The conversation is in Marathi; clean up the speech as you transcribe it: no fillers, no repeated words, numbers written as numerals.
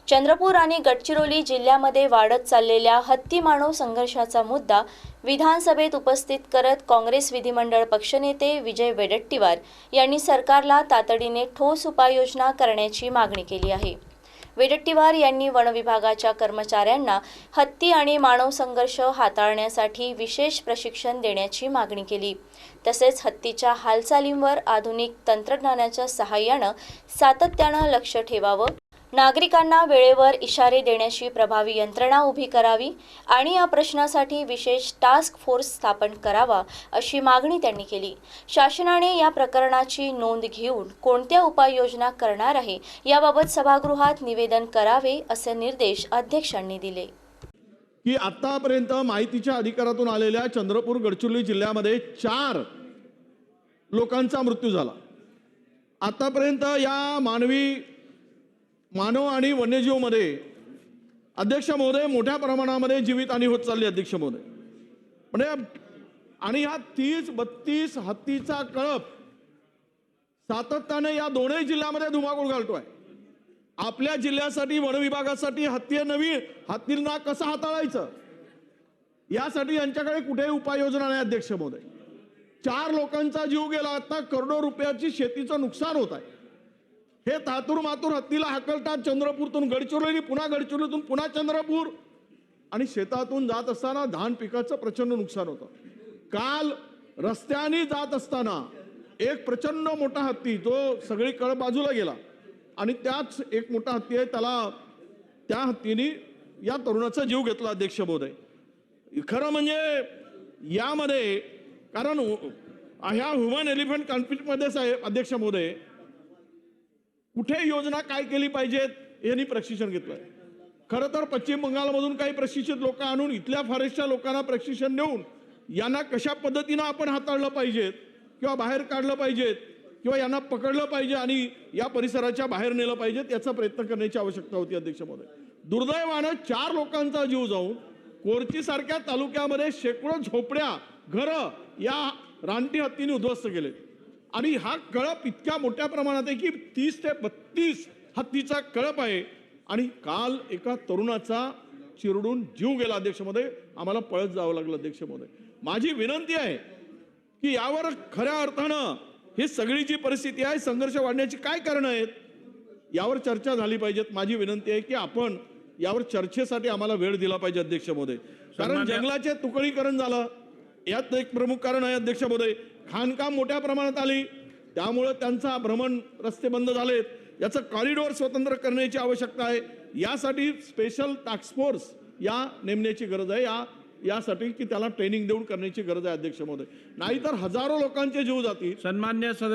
चंद्रपूर आणि गडचिरोली जिल्ह्यामध्ये वाढत चाललेल्या हत्ती मानव संघर्षाचा मुद्दा विधानसभेत उपस्थित करत काँग्रेस विधिमंडळ पक्षनेते विजय वडेट्टीवार यांनी सरकारला तातडीने ठोस उपाययोजना करण्याची मागणी केली आहे। वडेट्टीवार यांनी वन विभागाच्या कर्मचाऱ्यांना हत्ती आणि मानव संघर्ष हाताळण्यासाठी विशेष प्रशिक्षण देण्याची मागणी केली। तसेच हत्तीच्या हालचालींवर आधुनिक तंत्रज्ञानाच्या सहाय्याने सातत्याने लक्ष ठेवावे, नागरिकांना वेळेवर इशारे देण्याची प्रभावी यंत्रणा उभी करावी आणि या प्रश्नासाठी विशेष टास्क फोर्स स्थापन करावा अशी मागणी त्यांनी केली। शासनाने या प्रकरणाची नोंद घेऊन कोणत्या उपाययोजना करणार आहे याबाबत सभागृहात निवेदन करावे असे निर्देश अध्यक्षांनी दिले। की आतापर्यंत माहितीच्या अधिकारातून आलेल्या चंद्रपूर गडचिरोली जिल्ह्यामध्ये 4 लोकांचा मृत्यू झाला। आतापर्यंत या मानव आणि वन्यजीव मध्ये अध्यक्ष महोदय मोठ्या प्रमाणामध्ये जीवितहानी होत चालली अध्यक्ष महोदय। म्हणजे आणि हा 30-32 हत्तीचा कळप सातत्याने या दोन्ही जिल्ह्यामध्ये धुमाकूळ घालतोय। आपल्या जिल्ह्यासाठी वन विभागासाठी हत्तींना कसं हाताळायचं यासाठी यांच्याकडे कुठेही उपाययोजना नाही अध्यक्ष महोदय। 4 लोकांचा जीव गेला, आता करोडो रुपयाची शेतीचं नुकसान होत आहे। हे तातूर मातूर हत्तीला हाकलतात चंद्रपूरतून गडचिरोली, पुन्हा गडचिरोलीतून पुन्हा चंद्रपूर, आणि शेतातून जात असताना धान पिकाचं प्रचंड नुकसान होतं। काल रस्त्याने जात असताना एक प्रचंड मोठा हत्ती जो सगळी कळ बाजूला गेला आणि त्याच एक मोठा हत्ती आहे, त्या हत्तीने या तरुणाचा जीव घेतला अध्यक्ष महोदय। खरं म्हणजे यामध्ये कारण ह्या ह्युमन एलिफंट कॉन्फ्लिक्टमध्ये साहेब अध्यक्ष महोदय कुठे योजना काय केली पाहिजेत यांनी प्रशिक्षण घेतलंय। खरं तर पश्चिम बंगालमधून काही प्रशिक्षित लोक आणून इथल्या फॉरेस्टच्या लोकांना प्रशिक्षण देऊन यांना कशा पद्धतीने आपण हाताळलं पाहिजेत किंवा बाहेर काढलं पाहिजेत किंवा यांना पकडलं पाहिजे आणि या परिसराच्या बाहेर नेलं पाहिजेत याचा प्रयत्न करण्याची आवश्यकता होती अध्यक्ष महोदय। दुर्दैवाने 4 लोकांचा जीव जाऊन कोरची सारख्या तालुक्यामध्ये शेकडो झोपड्या घरं या रानटी हत्तीने उद्ध्वस्त केले आणि हा कळप इतक्या मोठ्या प्रमाणात आहे की 30 ते 32 हत्तीचा कळप आहे। आणि काल एका तरुणाचा चिरडून जीव गेला अध्यक्ष महोदय, आम्हाला पळत जावं लागलं अध्यक्ष महोदय। माझी विनंती आहे की यावर खऱ्या अर्थानं ही सगळी जी परिस्थिती आहे, संघर्ष वाढण्याची काय कारण आहेत यावर चर्चा झाली पाहिजेत। माझी विनंती आहे की आपण यावर चर्चेसाठी आम्हाला वेळ दिला पाहिजे अध्यक्ष महोदय। कारण जंगलाचे तुकडीकरण झालं, यात एक प्रमुख कारण आहे अध्यक्ष महोदय। खाणकाम मोठ्या प्रमाणात आली, त्यामुळे त्यांचा भ्रमण रस्ते बंद झालेत, याचं कॉरिडॉर स्वतंत्र करण्याची आवश्यकता आहे। यासाठी स्पेशल टास्क फोर्स नेमण्याची गरज आहे, यासाठी की त्याला ट्रेनिंग देऊन करण्याची गरज आहे अध्यक्ष महोदय। नाहीतर हजारो लोकांचे जीव जातील। सन्मान्य